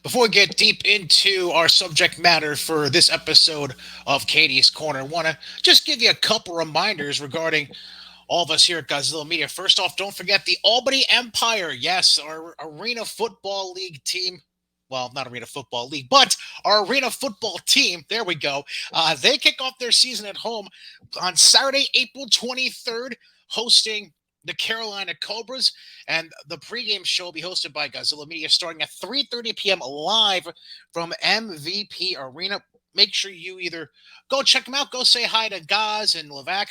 Before we get deep into our subject matter for this episode of Cady's Corner, I want to just give you a couple reminders regarding all of us here at Godzilla Media. First off, don't forget the Albany Empire. Yes, our Arena Football League team. Well, not Arena Football League, but our Arena Football team. There we go. They kick off their season at home on Saturday, April 23rd, hosting the Carolina Cobras, and the pregame show will be hosted by Godzilla Media starting at 3:30 p.m. live from MVP Arena. Make sure you either go check them out, go say hi to Gaz and Levac,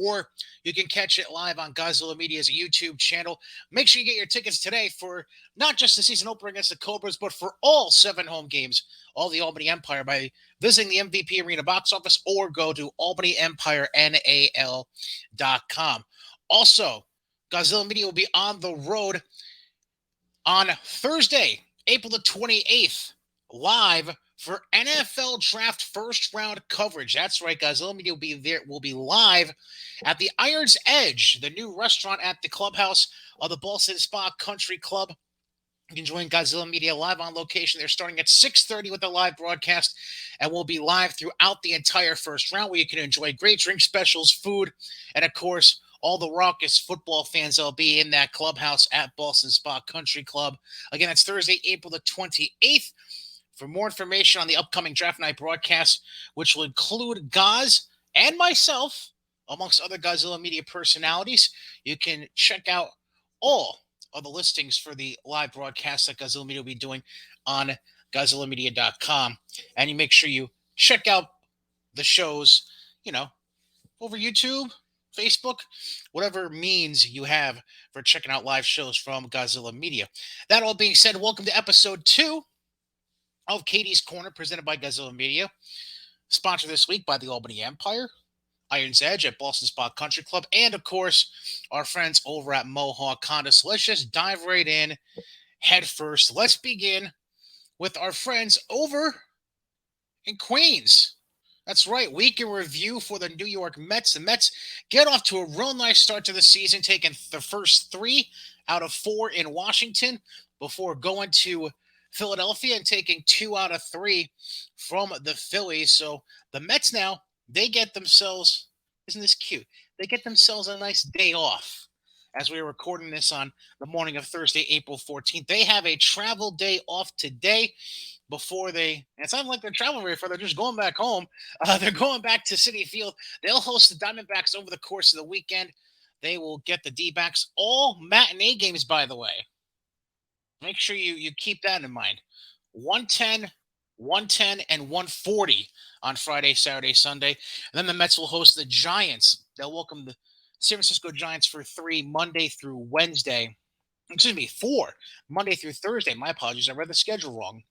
or you can catch it live on Godzilla Media's YouTube channel. Make sure you get your tickets today for not just the season opener against the Cobras, but for all 7 home games, all the Albany Empire, by visiting the MVP Arena box office or go to albanyempire.nal.com. Also, Godzilla Media will be on the road on Thursday, April the 28th, live for NFL Draft first round coverage. That's right, Godzilla Media will be there. Will be live at the Iron's Edge, the new restaurant at the clubhouse of the Boston Spa Country Club. You can join Godzilla Media live on location. They're starting at 6:30 with the live broadcast, and we'll be live throughout the entire first round, where you can enjoy great drink specials, food, and of course, all the raucous football fans that'll be in that clubhouse at Boston Spa Country Club. Again, that's Thursday, April the 28th. For more information on the upcoming draft night broadcast, which will include Gaz and myself, amongst other Godzilla Media personalities, you can check out all of the listings for the live broadcast that Godzilla Media will be doing on GodzillaMedia.com. And you make sure you check out the shows, you know, over YouTube, Facebook, whatever means you have for checking out live shows from Godzilla Media. That all being said, welcome to episode 2 of Cady's Corner, presented by Godzilla Media. Sponsored this week by the Albany Empire, Iron's Edge at Boston Spa Country Club, and of course, our friends over at Mohawk Honda. So let's just dive right in head first. Let's begin with our friends over in Queens. That's right, week in review for the New York Mets. The Mets get off to a real nice start to the season, taking the first 3 out of 4 in Washington before going to Philadelphia and taking 2 out of 3 from the Phillies. So the Mets now, they get themselves, isn't this cute? They get themselves a nice day off. As we are recording this on the morning of Thursday, April 14th, they have a travel day off today before they, it's not like they're traveling very far, they're just going back home. They're going back to Citi Field. They'll host the Diamondbacks over the course of the weekend. They will get the D-backs, all matinee games, by the way. Make sure you keep that in mind. 110, 110, and 140 on Friday, Saturday, Sunday. And then the Mets will host the Giants. They'll welcome the San Francisco Giants for 3 Monday through Wednesday. Excuse me, 4 Monday through Thursday. My apologies. I read the schedule wrong.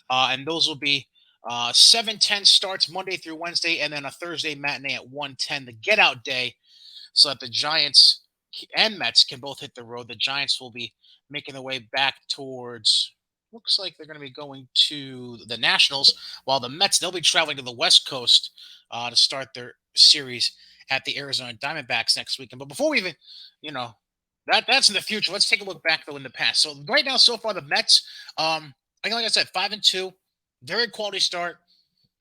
And those will be 7:10 starts Monday through Wednesday, and then a Thursday matinee at 1:10, the get out day, so that the Giants and Mets can both hit the road. The Giants will be making their way back towards, looks like they're going to be going to the Nationals, while the Mets, they'll be traveling to the West Coast to start their series at the Arizona Diamondbacks next weekend. But before we even, you know, that's in the future. Let's take a look back though in the past. So right now, so far, the Mets, like I said, 5-2, very quality start.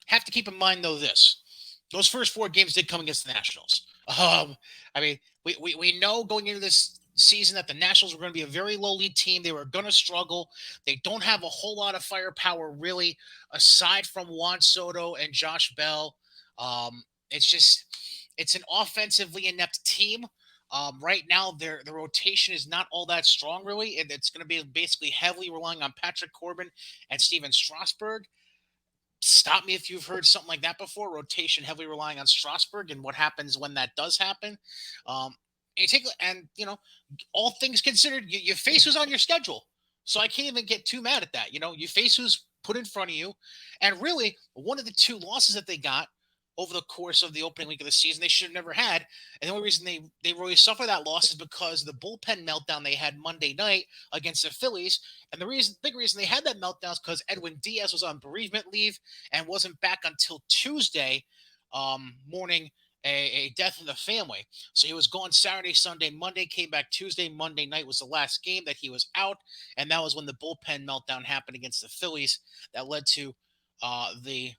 Have to keep in mind though this: those first 4 games did come against the Nationals. I mean, we know going into this season that the Nationals were going to be a very lowly team. They were going to struggle. They don't have a whole lot of firepower really, aside from Juan Soto and Josh Bell. It's just it's an offensively inept team. Right now, the rotation is not all that strong, really, and it's going to be basically heavily relying on Patrick Corbin and Steven Strasburg. Stop me if you've heard something like that before. Rotation heavily relying on Strasburg, and what happens when that does happen. And you take and all things considered, you face who's on your schedule. So I can't even get too mad at that. You face who's put in front of you, and really one of the 2 losses that they got over the course of the opening week of the season, they should have never had. And the only reason they really suffer that loss is because of the bullpen meltdown they had Monday night against the Phillies. And the big reason they had that meltdown is because Edwin Diaz was on bereavement leave and wasn't back until Tuesday morning a death in the family. So he was gone Saturday, Sunday, Monday, came back Tuesday. Monday night was the last game that he was out. And that was when the bullpen meltdown happened against the Phillies that led to the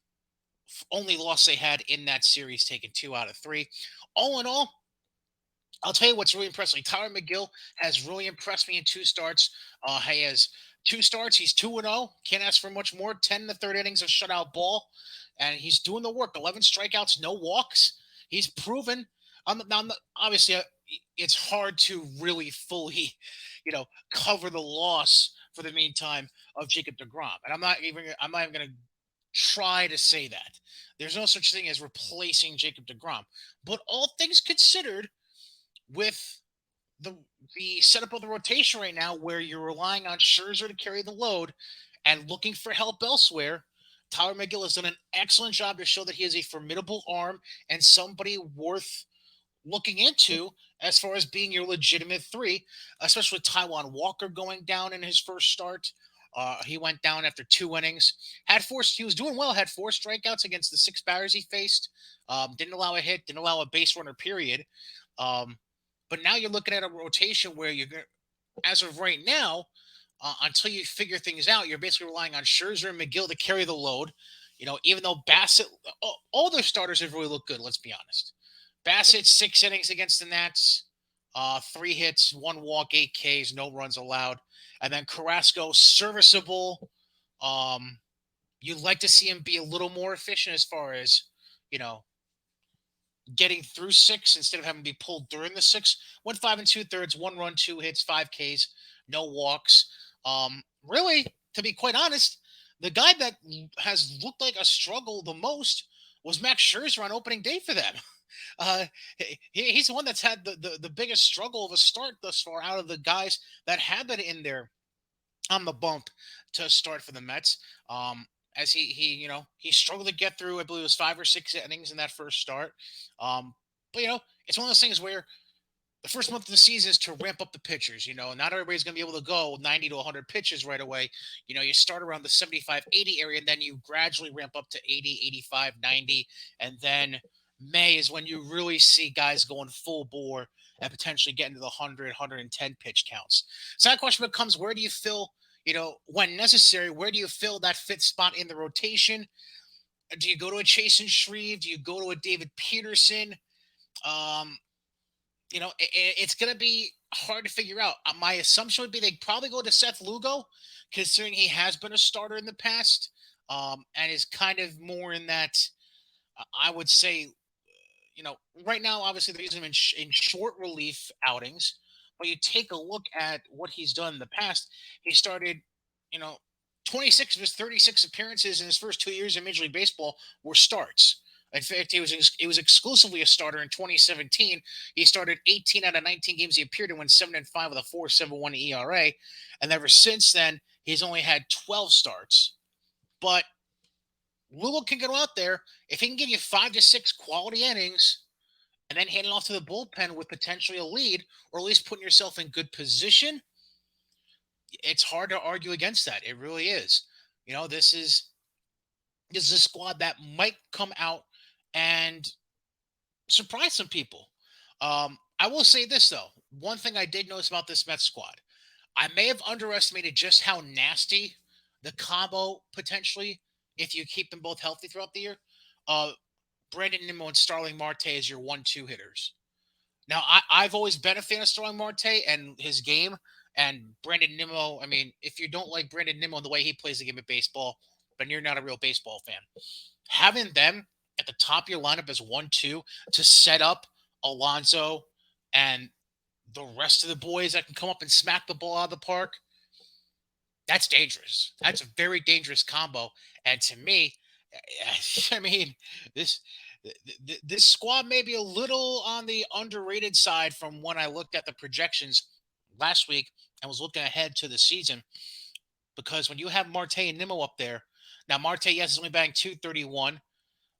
only loss they had in that series, taking 2 out of 3. All in all, I'll tell you what's really impressed me. Tyler McGill has really impressed me in 2 starts. He has 2 starts. He's 2-0. Can't ask for much more. 10 in the third innings of shutout ball. And he's doing the work. 11 strikeouts, no walks. He's proven. Obviously, it's hard to really fully, cover the loss for the meantime of Jacob DeGrom. And I'm not even going to try to say that. There's no such thing as replacing Jacob DeGrom. But all things considered, with the the setup of the rotation right now, where you're relying on Scherzer to carry the load and looking for help elsewhere, Tyler McGill has done an excellent job to show that he is a formidable arm and somebody worth looking into as far as being your legitimate three, especially with Taiwan Walker going down in his first start. He went down after 2 innings. He was doing well. Had 4 strikeouts against the 6 batters he faced. Didn't allow a hit. Didn't allow a base runner. Period. Um, but now you're looking at a rotation where you're going, as of right now, until you figure things out, you're basically relying on Scherzer and McGill to carry the load. Even though Bassett, all their starters have really looked good. Let's be honest. Bassett 6 innings against the Nats, 3 hits, 1 walk, 8 Ks, no runs allowed, and then Carrasco serviceable. You'd like to see him be a little more efficient as far as you know getting through 6 instead of having to be pulled during the 6. Went 5 2/3, 1 run, 2 hits, 5 Ks, no walks. Really, to be quite honest, the guy that has looked like a struggle the most was Max Scherzer on opening day for them. Uh, he's the one that's had the biggest struggle of a start thus far out of the guys that have been in there on the bump to start for the Mets. As he struggled to get through. I believe it was 5 or 6 innings in that first start. But it's one of those things where the first month of the season is to ramp up the pitchers. Not everybody's going to be able to go 90 to 100 pitches right away. You start around the 75, 80 area, and then you gradually ramp up to 80, 85, 90. And then May is when you really see guys going full bore and potentially getting to the 100, 110 pitch counts. So that question becomes, where do you fill, when necessary, where do you fill that fifth spot in the rotation? Do you go to a Chase and Shreve? Do you go to a David Peterson? Um, it's going to be hard to figure out. My assumption would be they'd probably go to Seth Lugo, considering he has been a starter in the past, and is kind of more in that, I would say, right now, obviously, they're using him in short relief outings, but you take a look at what he's done in the past. He started, you know, 26 of his 36 appearances in his first 2 years in Major League Baseball were starts. In fact, he was exclusively a starter in 2017. He started 18 out of 19 games he appeared in, went 7-5 with a 4.71 ERA, and ever since then he's only had 12 starts. But Lulu can go out there if he can give you 5 to 6 quality innings and then hand it off to the bullpen with potentially a lead, or at least putting yourself in good position. It's hard to argue against that. It really is. This is a squad that might come out and surprise some people. I will say this though. One thing I did notice about this Mets squad, I may have underestimated just how nasty the combo potentially, if you keep them both healthy throughout the year. Uh, Brandon Nimmo and Starling Marte as your 1-2 hitters. Now, I've always been a fan of Starling Marte and his game. And Brandon Nimmo, I mean, if you don't like Brandon Nimmo and the way he plays the game of baseball, then you're not a real baseball fan. Having them at the top of your lineup as 1-2 to set up Alonso and the rest of the boys that can come up and smack the ball out of the park, that's dangerous. That's a very dangerous combo. And to me, I mean, this this squad may be a little on the underrated side from when I looked at the projections last week and was looking ahead to the season. Because when you have Marte and Nimmo up there, now Marte, yes, is only batting 231,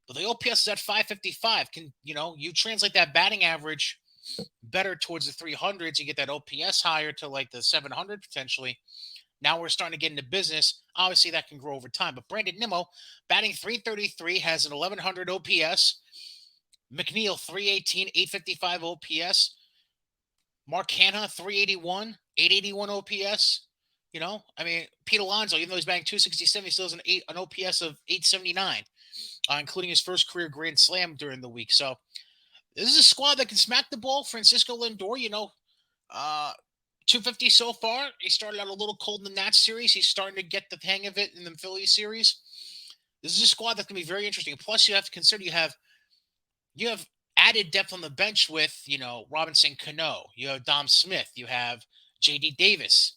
but the OPS is at 555. You translate that batting average better towards the 300s, you get that OPS higher to like the 700 potentially. Now we're starting to get into business. Obviously, that can grow over time. But Brandon Nimmo, batting 333, has an 1100 OPS. McNeil 318, 855 OPS. Mark Hanna 381, 881 OPS. I mean, Pete Alonso, even though he's batting 267, he still has an OPS of 879, including his first career grand slam during the week. So this is a squad that can smack the ball. Francisco Lindor, uh, 250 so far. He started out a little cold in the Nats series. He's starting to get the hang of it in the Phillies series. This is a squad that's going to be very interesting. Plus, you have to consider you have added depth on the bench with Robinson Cano. You have Dom Smith. You have J.D. Davis.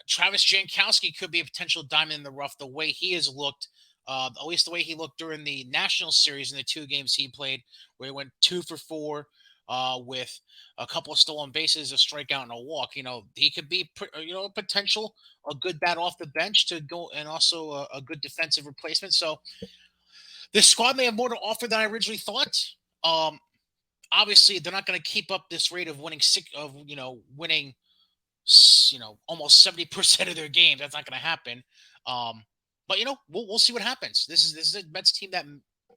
Travis Jankowski could be a potential diamond in the rough. The way he has looked, at least the way he looked during the National Series in the two games he played, where he went 2 for 4 with a couple of stolen bases, a strikeout, and a walk. He could be a potential a good bat off the bench to go, and also a good defensive replacement. So this squad may have more to offer than I originally thought. Um, Obviously, they're not going to keep up this rate of winning almost 70% of their games. That's not going to happen. But we'll see what happens. This is a Mets team that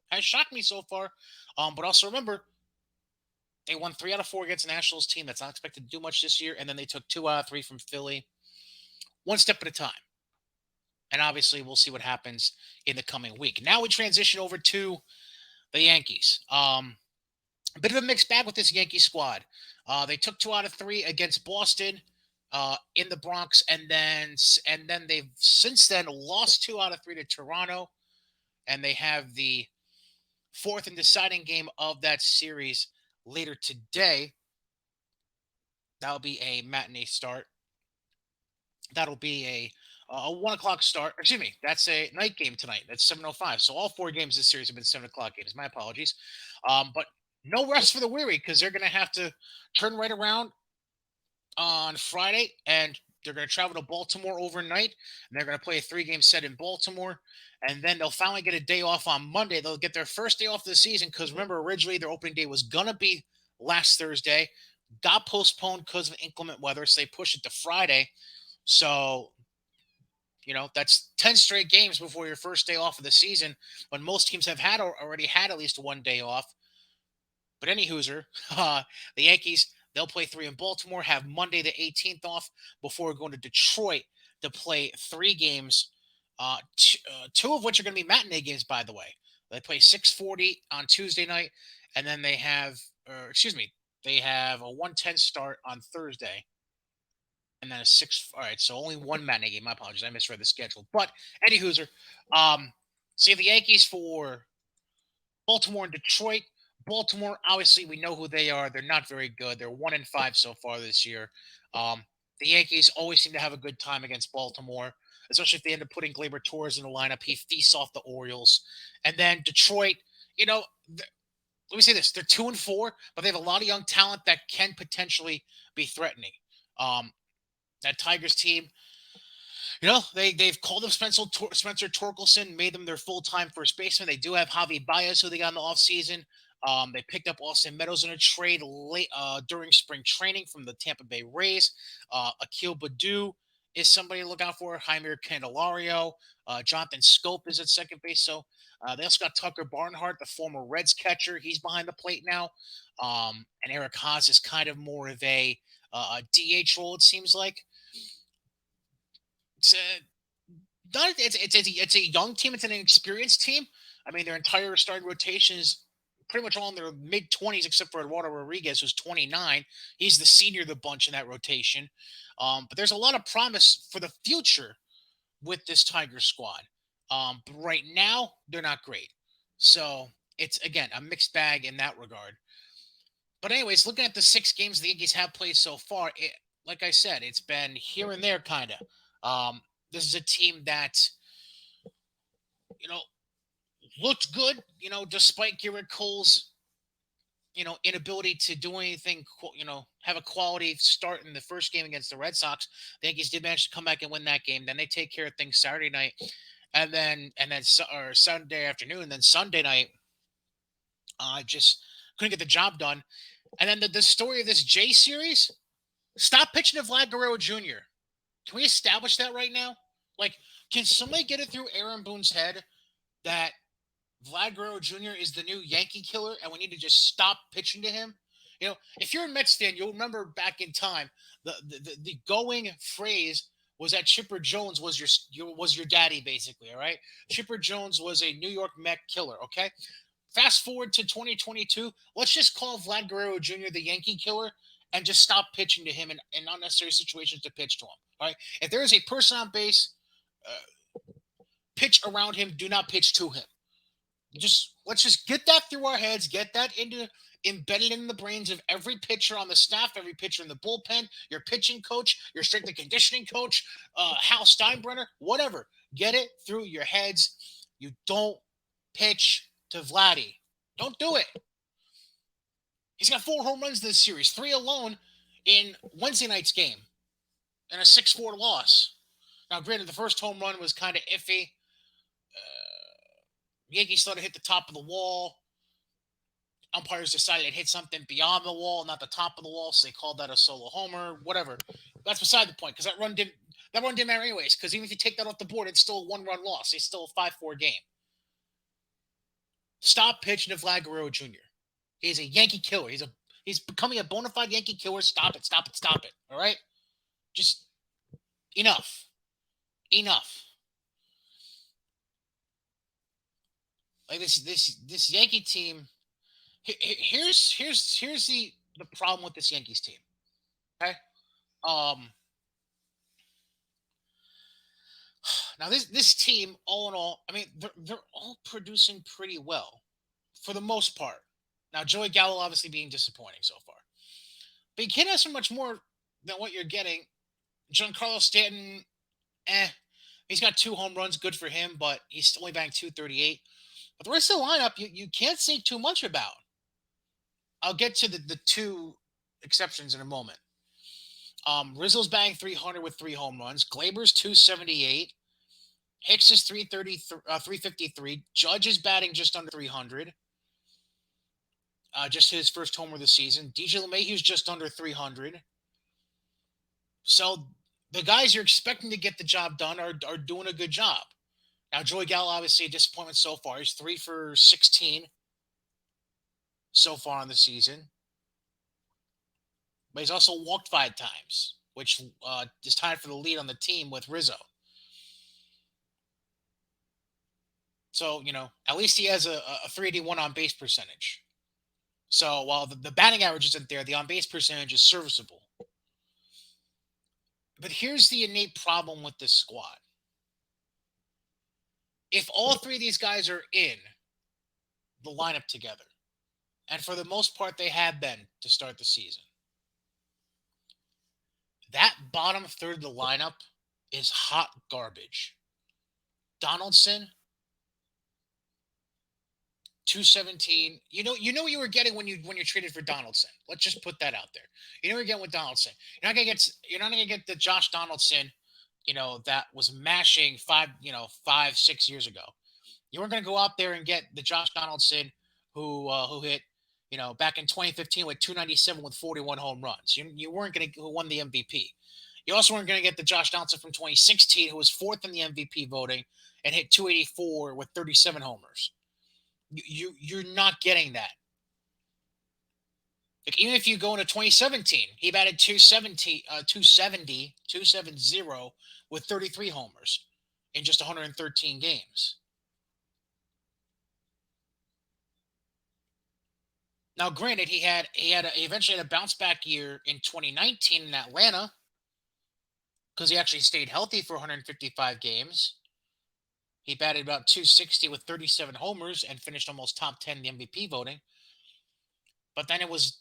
has shocked me so far. But also remember, they won 3 out of 4 against a Nationals team that's not expected to do much this year, and then they took 2 out of 3 from Philly, one step at a time. And obviously, we'll see what happens in the coming week. Now we transition over to the Yankees. A bit of a mixed bag with this Yankee squad. They took 2 out of 3 against Boston in the Bronx, and then they've since then lost 2 out of 3 to Toronto, and they have the fourth and deciding game of that series later today. That'll be a matinee start. That'll be a 1 o'clock start. Excuse me, that's a night game tonight. That's 7:05. So all 4 games this series have been 7 o'clock games. My apologies. But no rest for the weary because they're going to have to turn right around on Friday, and they're going to travel to Baltimore overnight, and they're going to play a 3 game set in Baltimore, and then they'll finally get a day off on Monday. They'll get their first day off of the season because remember, originally their opening day was going to be last Thursday, got postponed because of inclement weather, so they pushed it to Friday. So, that's 10 straight games before your first day off of the season when most teams have already had at least one day off. But any Hooser, the Yankees, they'll play 3 in Baltimore, have Monday the 18th off before going to Detroit to play 3 games, 2 of which are going to be matinee games, by the way. They play 6:40 on Tuesday night, and then they have a 1:10 start on Thursday, and then a 6. All right, so only one matinee game. My apologies. I misread the schedule. But any Hooser, see the Yankees for Baltimore and Detroit. Baltimore, obviously, we know who they are. They're not very good. They're 1-5 so far this year. Um, the Yankees always seem to have a good time against Baltimore, especially if they end up putting Gleyber Torres in the lineup. He feasts off the Orioles, and then Detroit. You know, let me say this: they're 2-4, but they have a lot of young talent that can potentially be threatening. Um, that Tigers team, they've called up Spencer Torkelson, made them their full time first baseman. They do have Javi Baez, who they got in the offseason. They picked up Austin Meadows in a trade late during spring training from the Tampa Bay Rays. Akil Baddoo is somebody to look out for. Jaime Candelario. Jonathan Scope is at second base. So they also got Tucker Barnhart, the former Reds catcher. He's behind the plate now. And Eric Haas is kind of more of a DH role, it seems like. It's not it's a young team. It's an inexperienced team. I mean, their entire starting rotation is pretty much all in their mid 20s, except for Eduardo Rodriguez, who's 29. He's the senior of the bunch in that rotation. But there's a lot of promise for the future with this Tiger squad. But right now, they're not great. So it's again a mixed bag in that regard. But anyways, looking at the 6 games the Yankees have played so far, like I said, it's been here and there kind of. This is a team that you know looked good, despite Garrett Cole's inability to do anything, have a quality start in the first game against the Red Sox. The Yankees did manage to come back and win that game. Then they take care of things Saturday night, or Sunday afternoon, and then Sunday night, just couldn't get the job done. And then the story of this J series: stop pitching to Vlad Guerrero Jr. Can we establish that right now? Like, can somebody get it through Aaron Boone's head that Vlad Guerrero Jr. is the new Yankee killer, and we need to just stop pitching to him. If you're a Mets fan, you'll remember back in time the going phrase was that Chipper Jones was your daddy, basically. All right, Chipper Jones was a New York Met killer. Okay, fast forward to 2022, let's just call Vlad Guerrero Jr. the Yankee killer and just stop pitching to him in unnecessary situations to pitch to him. All right, if there is a person on base, pitch around him. Do not pitch to him. Just let's just get that through our heads, get that into embedded in the brains of every pitcher on the staff, every pitcher in the bullpen, your pitching coach, your strength and conditioning coach, Hal Steinbrenner, whatever. Get it through your heads. You don't pitch to Vladdy. Don't do it. He's got 4 home runs this series, 3 alone in Wednesday night's game, and a 6-4 loss. Now, granted, the first home run was kind of iffy. Yankees thought it hit the top of the wall. Umpires decided it hit something beyond the wall, not the top of the wall, so they called that a solo homer. Whatever. That's beside the point because that run didn't matter anyways. Because even if you take that off the board, it's still a 1-run loss. It's still a 5-4 game. Stop pitching to Vlad Guerrero Jr. He's a Yankee killer. He's becoming a bona fide Yankee killer. Stop it. Stop it. Stop it. All right. Just enough. Enough. Like this Yankee team. Here's the problem with this Yankees team. Okay. Um. Now this team, all in all, I mean, they're all producing pretty well for the most part. Now Joey Gallo obviously being disappointing so far, but you can't ask for much more than what you're getting. Giancarlo Stanton, he's got 2 home runs, good for him, but he's only batting 238. But the rest of the lineup, you can't say too much about. I'll get to the two exceptions in a moment. Rizzo's batting 300 with 3 home runs. Glaber's 278. Hicks is 353. Judge is batting just under 300. Just his first homer of the season. DJ LeMahieu's just under 300. So the guys you're expecting to get the job done are doing a good job. Now, Joey Gallo, obviously, a disappointment so far. He's 3 for 16 so far on the season. But he's also walked 5 times, which is tied for the lead on the team with Rizzo. So, at least he has a 381 on base percentage. So while the batting average isn't there, the on base percentage is serviceable. But here's the innate problem with this squad. If all 3 of these guys are in the lineup together, and for the most part they have been to start the season, that bottom third of the lineup is hot garbage. Donaldson, 217. You know what you were getting when you traded for Donaldson. Let's just put that out there. You know what you're getting with Donaldson. You're not gonna get the Josh Donaldson, that was mashing 5, 6 years ago. You weren't gonna go out there and get the Josh Donaldson who hit, back in 2015 with 297 with 41 home runs. You weren't gonna who won the MVP. You also weren't gonna get the Josh Donaldson from 2016 who was 4th in the MVP voting and hit 284 with 37 homers. You're not getting that. Like, even if you go into 2017, he batted 270 with 33 homers in just 113 games. Now, granted, he eventually had a bounce back year in 2019 in Atlanta because he actually stayed healthy for 155 games. He batted about 260 with 37 homers and finished almost top 10 in the MVP voting. But then it was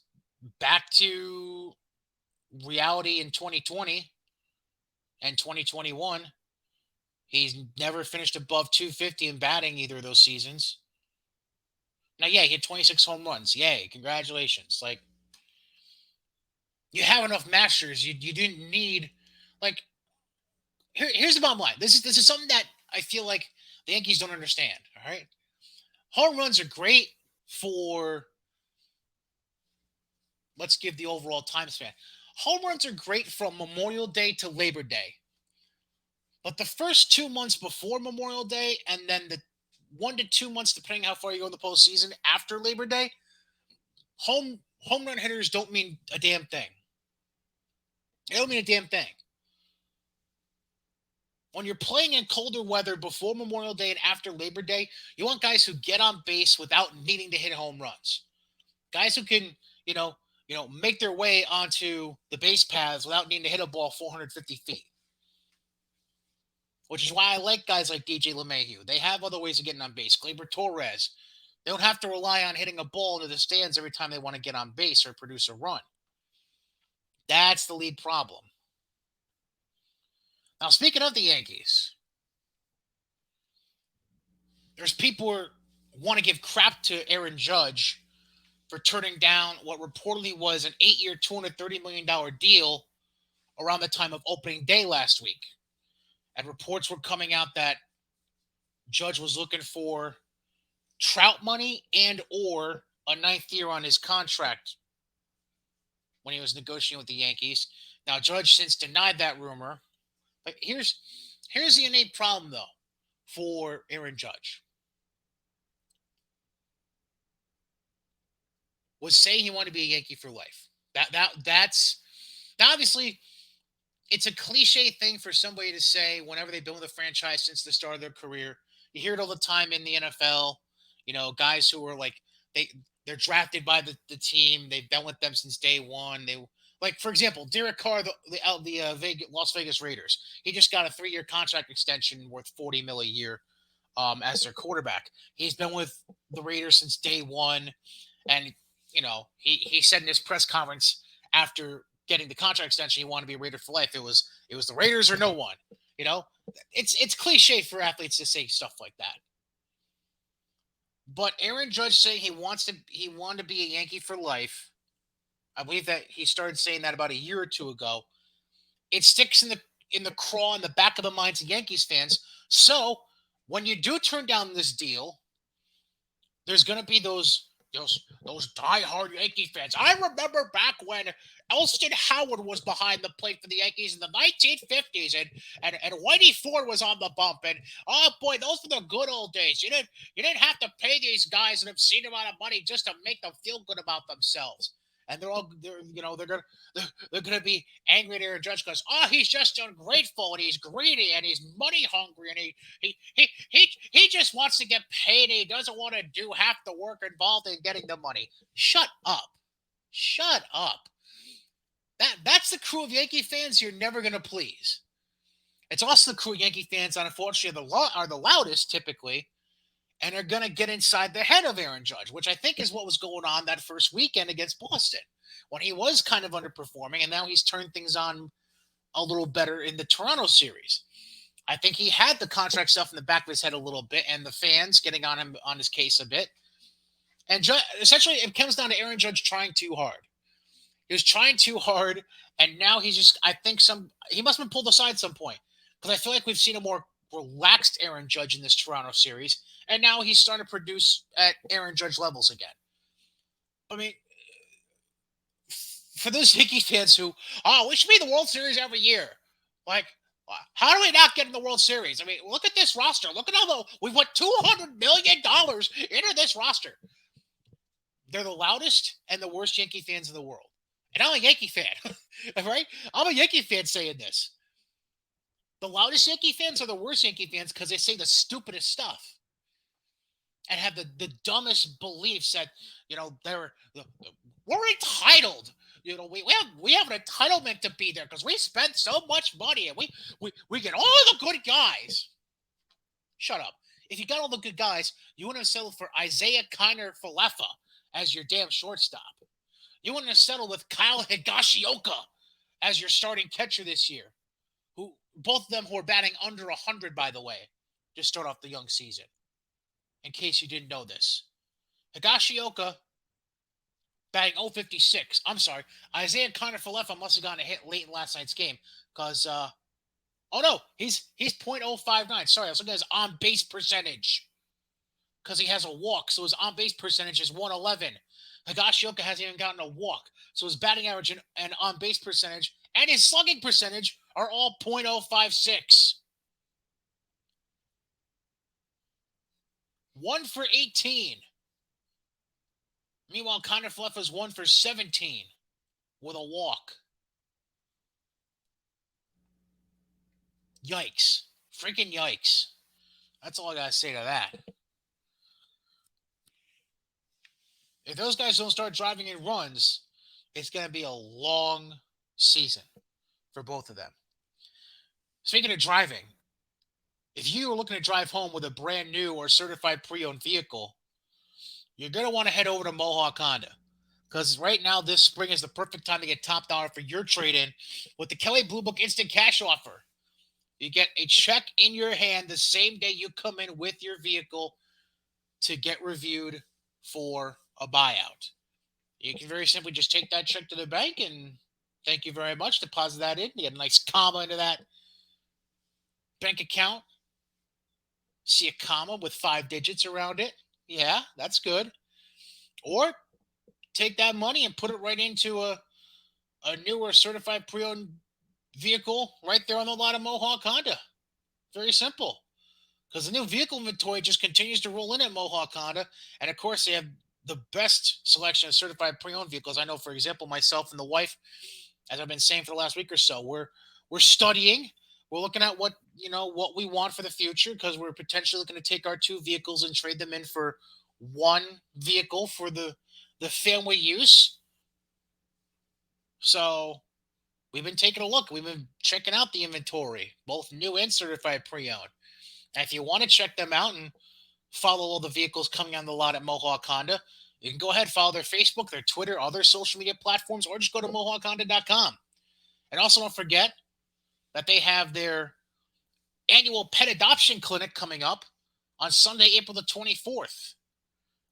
back to reality in 2020 and 2021. He's never finished above 250 in batting either of those seasons. Now, yeah, he had 26 home runs. Yay, congratulations. Like, you have enough masters. You didn't need, like, here's the bottom line. This is something that I feel like the Yankees don't understand. All right, home runs are great for. Let's give the overall time span. Home runs are great from Memorial Day to Labor Day, but the first 2 months before Memorial Day and then 1 to 2 months, depending how far you go in the postseason after Labor Day, home run hitters don't mean a damn thing. They don't mean a damn thing. When you're playing in colder weather before Memorial Day and after Labor Day, you want guys who get on base without needing to hit home runs. Guys who can, you know, make their way onto the base paths without needing to hit a ball 450 feet. Which is why I like guys like DJ LeMahieu. They have other ways of getting on base. Gleyber Torres. They don't have to rely on hitting a ball into the stands every time they want to get on base or produce a run. That's the lead problem. Now, speaking of the Yankees, there's people who want to give crap to Aaron Judge for turning down what reportedly was an 8-year, $230 million deal around the time of opening day last week. And reports were coming out that Judge was looking for Trout money and or a 9th year on his contract when he was negotiating with the Yankees. Now, Judge since denied that rumor. But here's the innate problem, though, for Aaron Judge. Was saying he wanted to be a Yankee for life. That's obviously it's a cliche thing for somebody to say whenever they've been with a franchise since the start of their career. You hear it all the time in the NFL. Guys who are like they're drafted by the team. They've been with them since day one. For example, Derek Carr, the Las Vegas Raiders. He just got a 3-year contract extension worth $40 million a year as their quarterback. He's been with the Raiders since day one, and he said in his press conference after getting the contract extension he wanted to be a Raider for life. It was the Raiders or no one. It's cliche for athletes to say stuff like that. But Aaron Judge saying he wanted to be a Yankee for life. I believe that he started saying that about a year or two ago. It sticks in the craw in the back of the minds of Yankees fans. So when you do turn down this deal, there's going to be those diehard Yankee fans. I remember back when Elston Howard was behind the plate for the Yankees in the 1950s, and Whitey Ford was on the bump. And oh boy, those were the good old days. You didn't have to pay these guys an obscene amount of money just to make them feel good about themselves. And they're gonna be angry at Aaron Judge because he's just ungrateful and he's greedy and he's money hungry and he just wants to get paid and he doesn't want to do half the work involved in getting the money. Shut up. That's the crew of Yankee fans you're never gonna please. It's also the crew of Yankee fans that unfortunately are the loudest typically, and are going to get inside the head of Aaron Judge, which I think is what was going on that first weekend against Boston when he was kind of underperforming, and now he's turned things on a little better in the Toronto series. I think he had the contract stuff in the back of his head a little bit, and the fans getting on him on his case a bit. And essentially, it comes down to Aaron Judge trying too hard. He was trying too hard, and now he's just, I think he must have been pulled aside at some point, because I feel like we've seen a more relaxed Aaron Judge in this Toronto series, and now he's starting to produce at Aaron Judge levels again. I mean, for those Yankee fans who, we should be in the World Series every year. Like, how do we not get in the World Series? I mean, look at this roster. Look at how we put $200 million into this roster. They're the loudest and the worst Yankee fans in the world. And I'm a Yankee fan, right? I'm a Yankee fan saying this. The loudest Yankee fans are the worst Yankee fans because they say the stupidest stuff and have the dumbest beliefs that, we're entitled. We have an entitlement to be there because we spend so much money and we get all the good guys. Shut up. If you got all the good guys, you wouldn't have settled for Isaiah Kiner Falefa as your damn shortstop. You wouldn't have settled with Kyle Higashioka as your starting catcher this year. Both of them who are batting under 100, by the way, to start off the young season. In case you didn't know this. Higashioka batting 056. I'm sorry. Isaiah Kiner Falefa must have gotten a hit late in last night's game because, he's .059. Sorry, I was looking at his on-base percentage because he has a walk, so his on-base percentage is 111. Higashioka hasn't even gotten a walk, so his batting average and on-base percentage and his slugging percentage are all .056. 1 for 18. Meanwhile, Connor Fluff is 1 for 17 with a walk. Yikes. Freaking yikes. That's all I got to say to that. If those guys don't start driving in runs, it's going to be a long season for both of them. Speaking of driving, if you are looking to drive home with a brand new or certified pre-owned vehicle, you're going to want to head over to Mohawk Honda. Because right now, this spring is the perfect time to get top dollar for your trade-in with the Kelly Blue Book Instant Cash offer. You get a check in your hand the same day you come in with your vehicle to get reviewed for a buyout. You can very simply just take that check to the bank and thank you very much, deposit that in, you get a nice comma into that bank account. See a comma with 5 digits around it. Yeah, that's good. Or take that money and put it right into a newer certified pre-owned vehicle right there on the lot of Mohawk Honda. Very simple. Because the new vehicle inventory just continues to roll in at Mohawk Honda. And of course, they have the best selection of certified pre-owned vehicles. I know, for example, myself and the wife, as I've been saying for the last week or so, we're studying. We're looking at what we want for the future because we're potentially looking to take our 2 vehicles and trade them in for one vehicle for the family use. So we've been taking a look. We've been checking out the inventory, both new and certified pre-owned. And if you want to check them out and follow all the vehicles coming on the lot at Mohawk Honda, you can go ahead, follow their Facebook, their Twitter, other social media platforms, or just go to MohawkHonda.com. And also don't forget that they have their annual pet adoption clinic coming up on Sunday, April the 24th.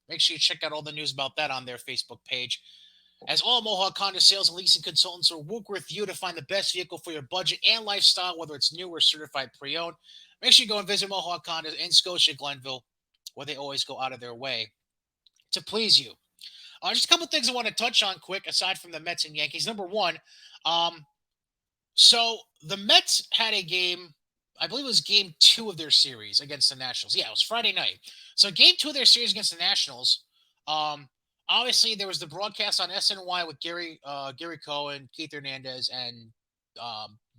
Make sure you check out all the news about that on their Facebook page. As all Mohawk Honda sales and leasing consultants will work with you to find the best vehicle for your budget and lifestyle, whether it's new or certified pre-owned. Make sure you go and visit Mohawk Honda in Scotia, Glenville, where they always go out of their way to please you. Just a couple things I want to touch on quick, aside from the Mets and Yankees. Number one, so the Mets had a game, I believe it was game 2 of their series against the Nationals. Yeah, it was Friday night. So game 2 of their series against the Nationals, obviously there was the broadcast on SNY with Gary Cohen, Keith Hernandez, and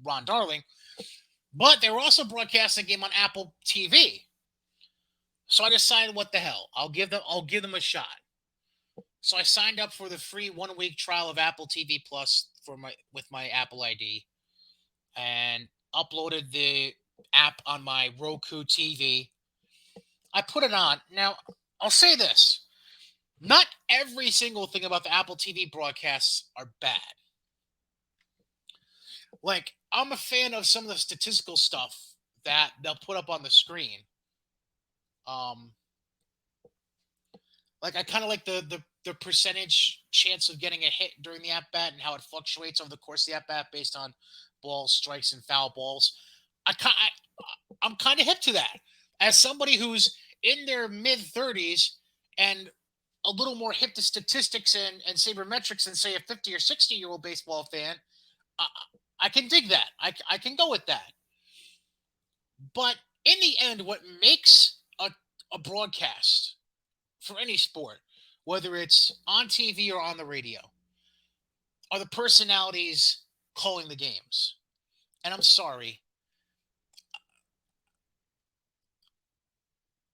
Ron Darling. But they were also broadcasting a game on Apple TV. So I decided, what the hell? I'll give them a shot. So I signed up for the free 1-week trial of Apple TV Plus with my Apple ID and uploaded the app on my Roku TV. I put it on. Now, I'll say this. Not every single thing about the Apple TV broadcasts are bad. Like, I'm a fan of some of the statistical stuff that they'll put up on the screen. Like, I kind of like the percentage chance of getting a hit during the at-bat and how it fluctuates over the course of the at-bat based on balls, strikes, and foul balls. I'm kind of hip to that. As somebody who's in their mid-30s and a little more hip to statistics and sabermetrics than, say, a 50 or 60-year-old baseball fan, I can dig that. I can go with that. But in the end, what makes a broadcast for any sport, whether it's on TV or on the radio, are the personalities calling the games. And I'm sorry.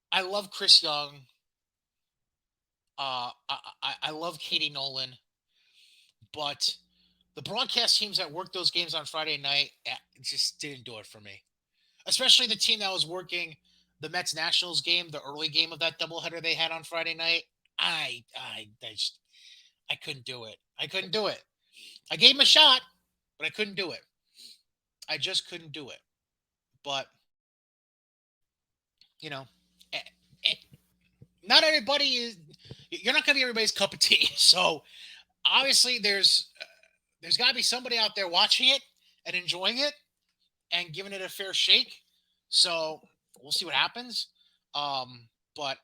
I love Chris Young. I love Cady Nolan. But the broadcast teams that worked those games on Friday night just didn't do it for me. Especially the team that was working the Mets Nationals game, the early game of that doubleheader they had on Friday night. I couldn't do it. I couldn't do it. I gave him a shot, but I couldn't do it. I just couldn't do it. But, you know, eh, eh, not everybody is. You're not going to be everybody's cup of tea. So obviously, there's got to be somebody out there watching it and enjoying it and giving it a fair shake. So we'll see what happens. But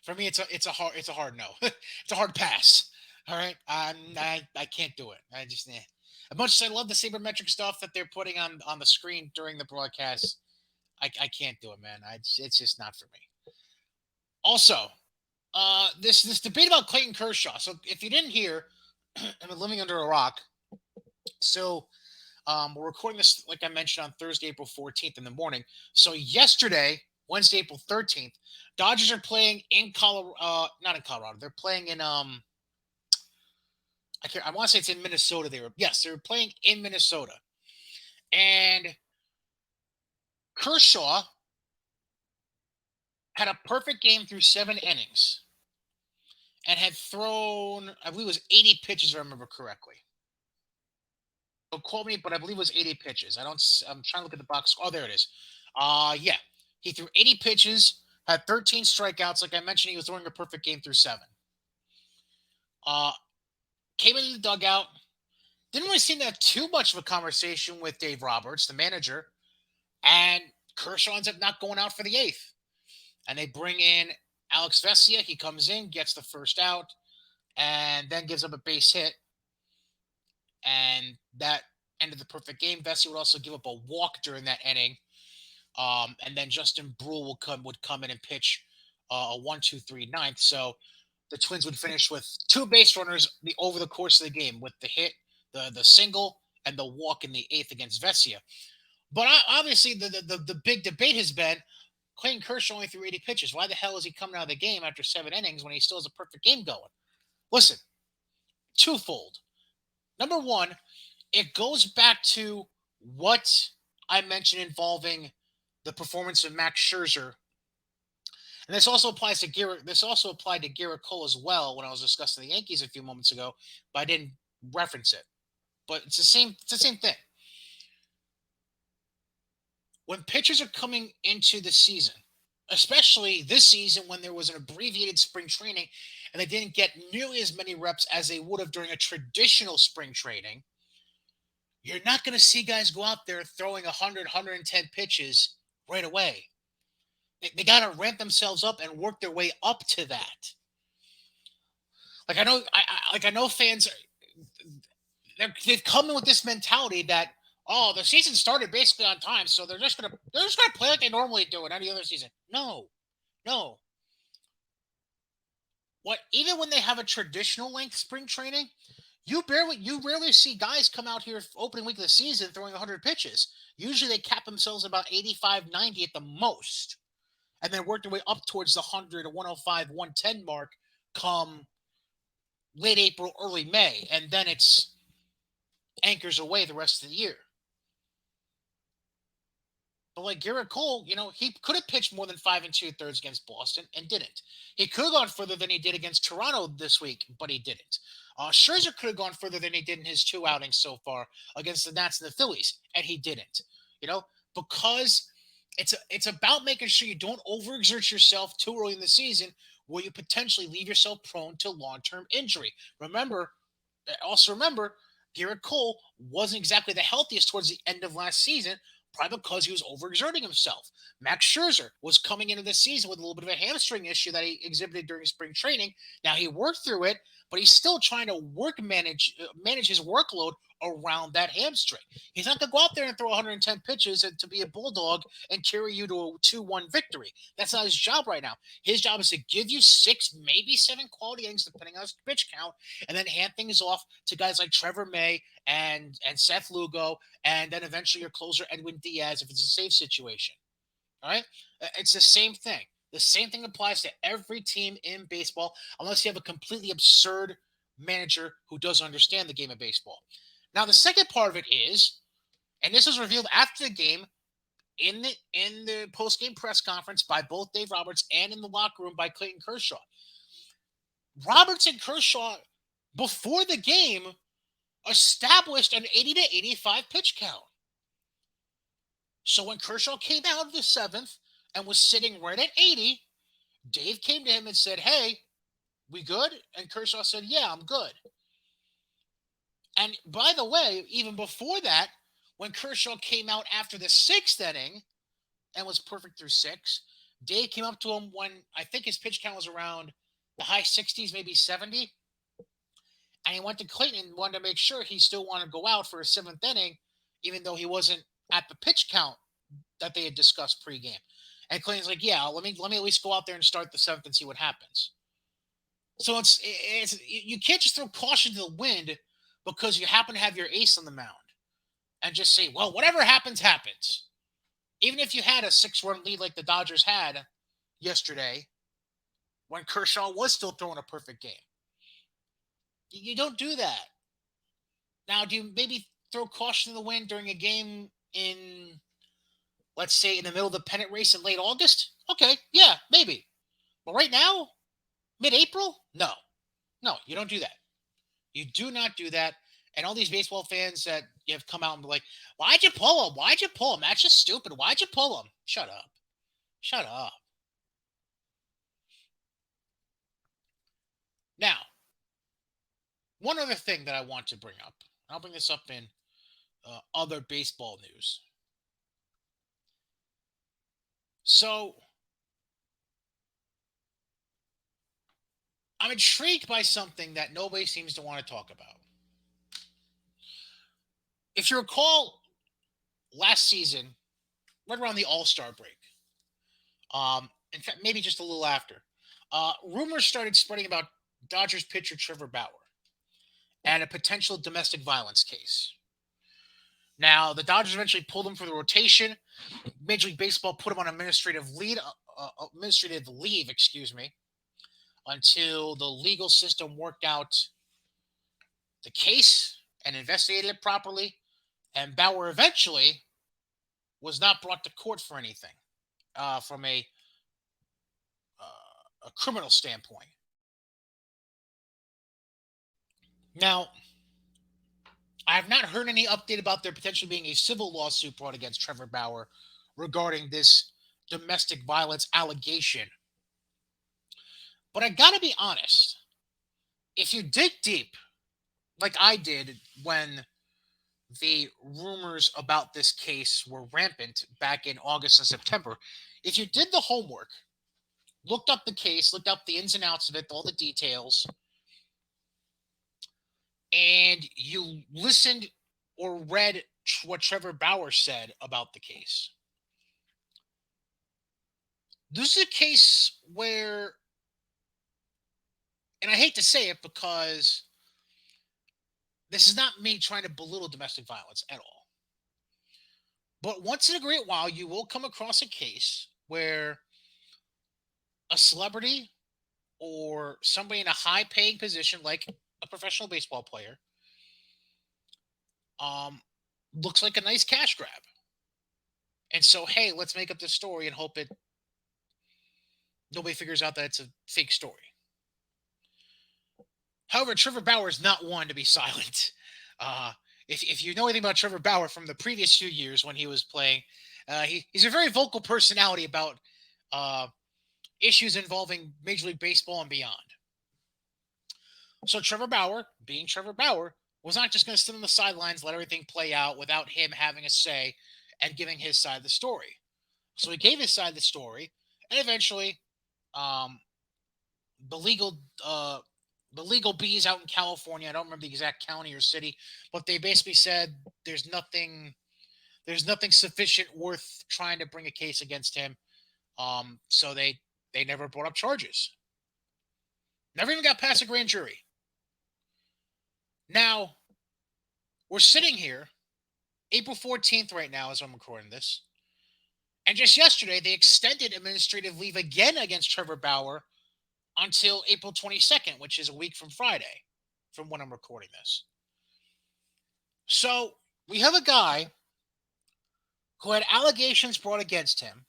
for me, it's a hard no. It's a hard pass. All right, I can't do it. I just as much as I love the sabermetric stuff that they're putting on the screen during the broadcast, I can't do it, man. It's just not for me. Also, this debate about Clayton Kershaw. So if you didn't hear, I've been living under a rock. So we're recording this, like I mentioned, on Thursday, April 14th in the morning. So yesterday, Wednesday, April 13th, Dodgers are playing in Colorado. Not in Colorado. They're playing in I want to say it's in Minnesota. They were playing in Minnesota, and Kershaw had a perfect game through 7 innings and had thrown, I believe it was 80 pitches, if I remember correctly. Don't quote me, but I believe it was 80 pitches. I'm trying to look at the box. Oh, there it is. Yeah. He threw 80 pitches, had 13 strikeouts. Like I mentioned, he was throwing a perfect game through 7. Uh, Came into the dugout. Didn't really seem to have too much of a conversation with Dave Roberts, the manager. And Kershaw ends up not going out for the 8th. And they bring in Alex Vesia. He comes in, gets the first out, and then gives up a base hit. And that ended the perfect game. Vesia would also give up a walk during that inning. And then Justin Brule would come in and pitch a 1-2-3 ninth. So the Twins would finish with 2 base runners over the course of the game with the hit, the single, and the walk in the 8th against Vesia. But obviously, the big debate has been Clayton Kershaw only threw 80 pitches. Why the hell is he coming out of the game after 7 innings when he still has a perfect game going? Listen, twofold. Number one, it goes back to what I mentioned involving the performance of Max Scherzer. And this also applies to Garrett. This also applied to Garrett Cole as well when I was discussing the Yankees a few moments ago, but I didn't reference it. But it's the same. It's the same thing. When pitchers are coming into the season, especially this season when there was an abbreviated spring training and they didn't get nearly as many reps as they would have during a traditional spring training, you're not going to see guys go out there throwing 100, 110 pitches right away. They got to ramp themselves up and work their way up to that. Like I know fans, they've come in with this mentality that, oh, the season started basically on time, so they're just gonna play like they normally do in any other season. No, no. What, even when they have a traditional length spring training, you rarely see guys come out here opening week of the season throwing 100 pitches. Usually they cap themselves about 85, 90 at the most, and then work their way up towards the 100 or 105, 110 mark come late April, early May, and then it's anchors away the rest of the year. But like Garrett Cole, he could have pitched more than 5 2/3 against Boston and didn't. He could have gone further than he did against Toronto this week, but he didn't. Scherzer could have gone further than he did in his 2 outings so far against the Nats and the Phillies, and he didn't. Because it's about making sure you don't overexert yourself too early in the season, where you potentially leave yourself prone to long-term injury. Also remember, Garrett Cole wasn't exactly the healthiest towards the end of last season, probably because he was overexerting himself. Max Scherzer was coming into the season with a little bit of a hamstring issue that he exhibited during spring training. Now he worked through it, but he's still trying to manage his workload around that hamstring. He's not going to go out there and throw 110 pitches to be a bulldog and carry you to a 2-1 victory. That's not his job right now. His job is to give you 6, maybe 7 quality innings, depending on his pitch count, and then hand things off to guys like Trevor May and Seth Lugo, and then eventually your closer Edwin Diaz if it's a safe situation. All right, it's the same thing. The same thing applies to every team in baseball, unless you have a completely absurd manager who doesn't understand the game of baseball. Now, the second part of it is, and this was revealed after the game in the post game press conference by both Dave Roberts and in the locker room by Clayton Kershaw. Roberts and Kershaw, before the game, established an 80 to 85 pitch count. So when Kershaw came out of the 7th and was sitting right at 80, Dave came to him and said, "Hey, we good?" And Kershaw said, "Yeah, I'm good." And by the way, even before that, when Kershaw came out after the 6th inning and was perfect through 6, Dave came up to him when I think his pitch count was around the high 60s, maybe 70. And he went to Clayton and wanted to make sure he still wanted to go out for a 7th inning, even though he wasn't at the pitch count that they had discussed pregame. And Clayton's like, yeah, let me at least go out there and start the seventh and see what happens. So it's you can't just throw caution to the wind because you happen to have your ace on the mound and just say, well, whatever happens, happens. Even if you had a 6-run lead like the Dodgers had yesterday when Kershaw was still throwing a perfect game. You don't do that. Now, do you maybe throw caution to the wind during a game in, let's say, in the middle of the pennant race in late August? Okay, yeah, maybe. But right now, mid-April? No. No, you don't do that. You do not do that. And all these baseball fans that have come out and be like, why'd you pull him? Why'd you pull him? That's just stupid. Why'd you pull him? Shut up. Shut up. Now, one other thing that I want to bring up, I'll bring this up in other baseball news. So, I'm intrigued by something that nobody seems to want to talk about. If you recall, last season, right around the All-Star break, in fact, maybe just a little after, rumors started spreading about Dodgers pitcher Trevor Bauer and a potential domestic violence case. Now, the Dodgers eventually pulled him from the rotation. Major League Baseball put him on administrative leave, excuse me, until the legal system worked out the case and investigated it properly. And Bauer eventually was not brought to court for anything from a criminal standpoint. Now, I have not heard any update about there potentially being a civil lawsuit brought against Trevor Bauer regarding this domestic violence allegation. But I gotta be honest, if you dig deep, like I did when the rumors about this case were rampant back in August and September, if you did the homework, looked up the case, looked up the ins and outs of it, all the details, and you listened or read what Trevor Bauer said about the case, this is a case where, and I hate to say it because this is not me trying to belittle domestic violence at all. But once in a great while, you will come across a case where a celebrity or somebody in a high paying position, like a professional baseball player, um, looks like a nice cash grab. And so, hey, let's make up this story and hope it nobody figures out that it's a fake story. However, Trevor Bauer is not one to be silent. Uh, if you know anything about Trevor Bauer from the previous few years when he was playing, he's a very vocal personality about uh, issues involving Major League Baseball and beyond. So Trevor Bauer, being Trevor Bauer, was not just going to sit on the sidelines, let everything play out without him having a say and giving his side of the story. So he gave his side of the story, and eventually, um, the legal uh, the legal bees out in California, I don't remember the exact county or city, but they basically said there's nothing sufficient worth trying to bring a case against him. So they never brought up charges. Never even got past a grand jury. Now, we're sitting here, April 14th right now as I'm recording this. And just yesterday, they extended administrative leave again against Trevor Bauer until April 22nd, which is a week from Friday, from when I'm recording this. So we have a guy who had allegations brought against him,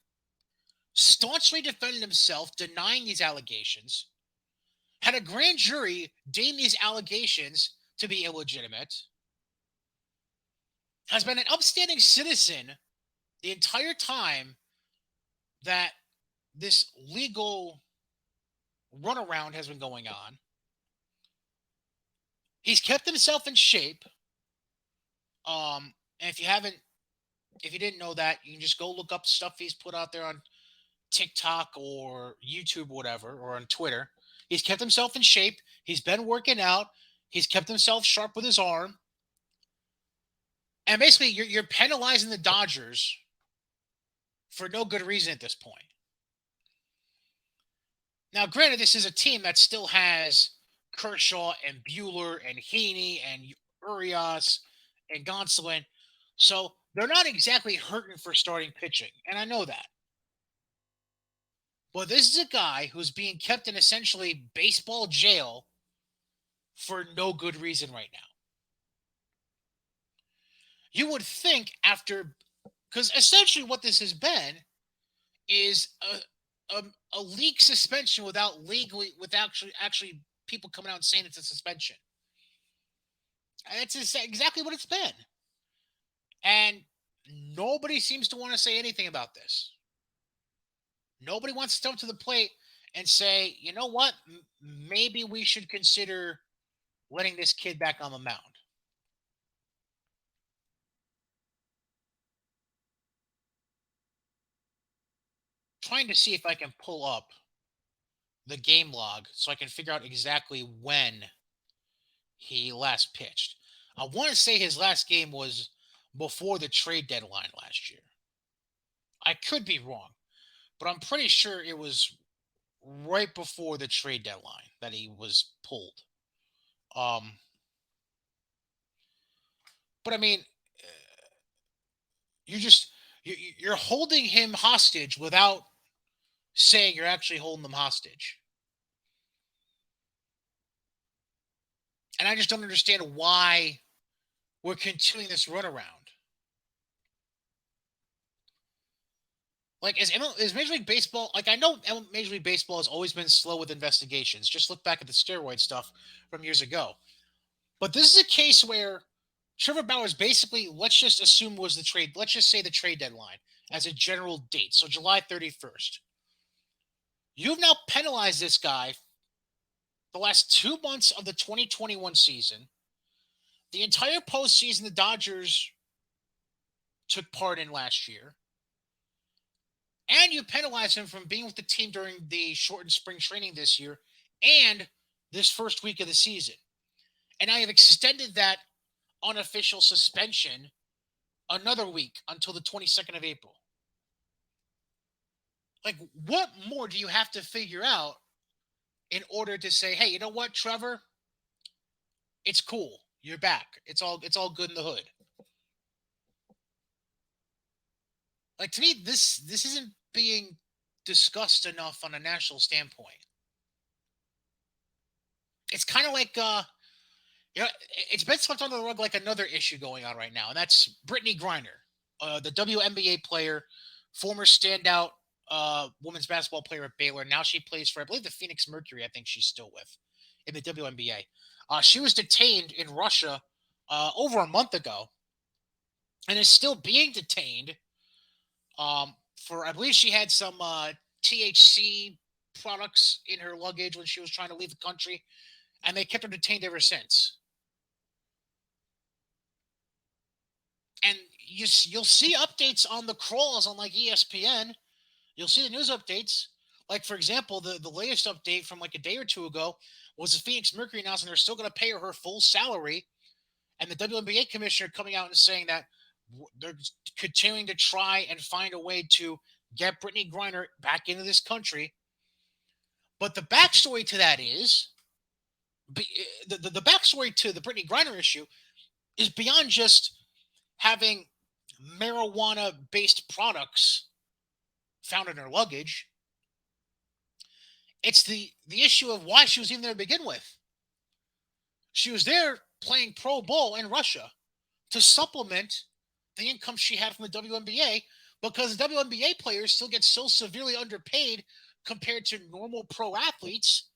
staunchly defended himself, denying these allegations, had a grand jury deem these allegations to be illegitimate, has been an upstanding citizen the entire time that this legal runaround has been going on. He's kept himself in shape. And if you didn't know that, you can just go look up stuff he's put out there on TikTok or YouTube, or whatever, or on Twitter. He's kept himself in shape. He's been working out. He's kept himself sharp with his arm. And basically, you're penalizing the Dodgers for no good reason at this point. Now, granted, this is a team that still has Kershaw and Bueller and Heaney and Urias and Gonsolin. So they're not exactly hurting for starting pitching. And I know that. But this is a guy who's being kept in essentially baseball jail for no good reason right now. You would think after, because essentially what this has been is a league suspension without legally, without actually people coming out and saying it's a suspension. And that's exactly what it's been. And nobody seems to want to say anything about this. Nobody wants to step to the plate and say, you know what, maybe we should consider letting this kid back on the mound. Trying to see if I can pull up the game log so I can figure out exactly when he last pitched. I want to say his last game was before the trade deadline last year. I could be wrong, but I'm pretty sure it was right before the trade deadline that he was pulled. Um, but I mean, you just you're holding him hostage without saying you're actually holding them hostage, and I just don't understand why we're continuing this runaround. Like, is Major League Baseball, like, I know Major League Baseball has always been slow with investigations. Just look back at the steroid stuff from years ago. But this is a case where Trevor Bauer's basically, let's just assume was the trade, let's just say the trade deadline as a general date. So July 31st. You've now penalized this guy the last 2 months of the 2021 season, the entire postseason the Dodgers took part in last year, and you penalize him from being with the team during the shortened spring training this year and this first week of the season. And I have extended that unofficial suspension another week until the 22nd of April. Like, what more do you have to figure out in order to say, hey, you know what, Trevor? It's cool. You're back. It's all good in the hood. Like, to me, this isn't being discussed enough on a national standpoint. It's kind of like it's been swept under the rug like another issue going on right now, and that's Brittany Griner, the WNBA player, former standout women's basketball player at Baylor. Now she plays for, I believe, the Phoenix Mercury. I think she's still with in the WNBA. She was detained in Russia over a month ago, and is still being detained for, I believe, she had some THC products in her luggage when she was trying to leave the country, and they kept her detained ever since. And you'll see updates on the crawls on like ESPN. You'll see the news updates. Like, for example, the latest update from like a day or two ago was the Phoenix Mercury announcing they're still going to pay her full salary, and the WNBA commissioner coming out and saying that they're continuing to try and find a way to get Brittany Griner back into this country. But the backstory to that is the backstory to the Brittany Griner issue is beyond just having marijuana based products found in her luggage. It's the issue of why she was even there to begin with. She was there playing pro ball in Russia to supplement the income she had from the WNBA, because the WNBA players still get so severely underpaid compared to normal pro athletes,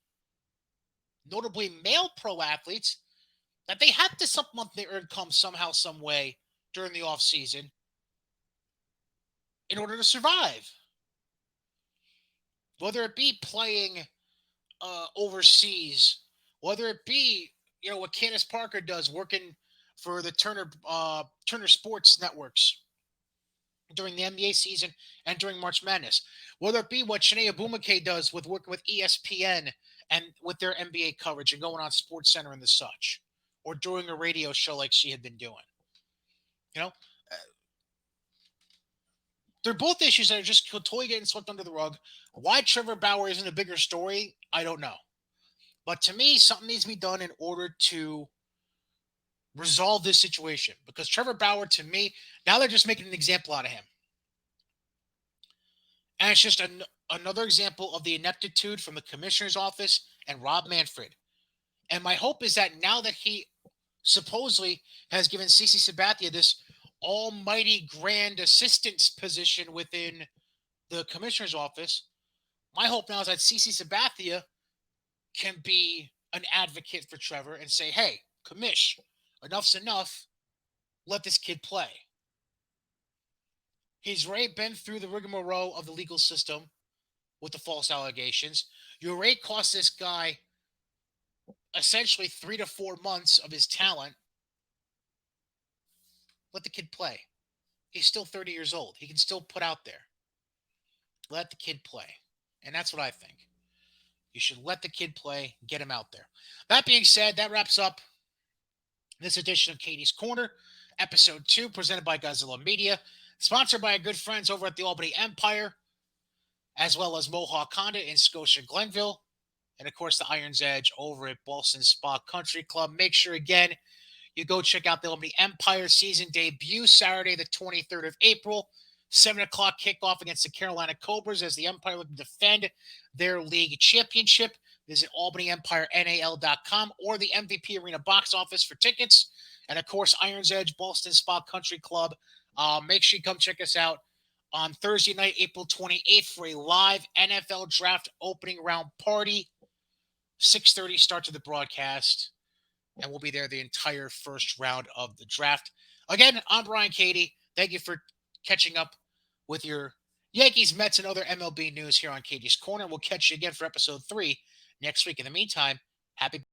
notably male pro athletes, that they have to supplement their income somehow, some way during the off season in order to survive. Whether it be playing overseas, whether it be, what Candace Parker does working for the Turner Sports Networks during the NBA season and during March Madness, whether it be what Shanae Abumake does with working with ESPN and with their NBA coverage and going on Sports Center and the such, or doing a radio show like she had been doing. You know, They're both issues that are just totally getting swept under the rug. Why Trevor Bauer isn't a bigger story, I don't know. But to me, something needs to be done in order to resolve this situation. Because Trevor Bauer, to me, now they're just making an example out of him. And it's just another example of the ineptitude from the commissioner's office and Rob Manfred. And my hope is that now that he supposedly has given CC Sabathia this almighty grand assistance position within the commissioner's office, my hope now is that CC Sabathia can be an advocate for Trevor and say, hey, commish, enough's enough. Let this kid play. He's already been through the rigmarole of the legal system with the false allegations. You already cost this guy essentially 3 to 4 months of his talent. Let the kid play. He's still 30 years old. He can still put out there. Let the kid play. And that's what I think. You should let the kid play, get him out there. That being said, that wraps up this edition of Cady's Corner, episode 2, presented by Godzilla Media, sponsored by our good friends over at the Albany Empire, as well as Mohawk Honda in Scotia Glenville, and of course the Iron's Edge over at Boston Spa Country Club. Make sure, again, you go check out the Albany Empire season debut Saturday, the 23rd of April, 7 o'clock kickoff against the Carolina Cobras as the Empire look to defend their league championship. Visit AlbanyEmpireNAL.com or the MVP Arena box office for tickets. And of course, Iron's Edge, Boston Spa Country Club. Make sure you come check us out on Thursday night, April 28th for a live NFL draft opening round party. 6:30 start to the broadcast, and we'll be there the entire first round of the draft. Again, I'm Brian Cady. Thank you for catching up with your Yankees, Mets, and other MLB news here on Cady's Corner. We'll catch you again for episode 3 next week. In the meantime, happy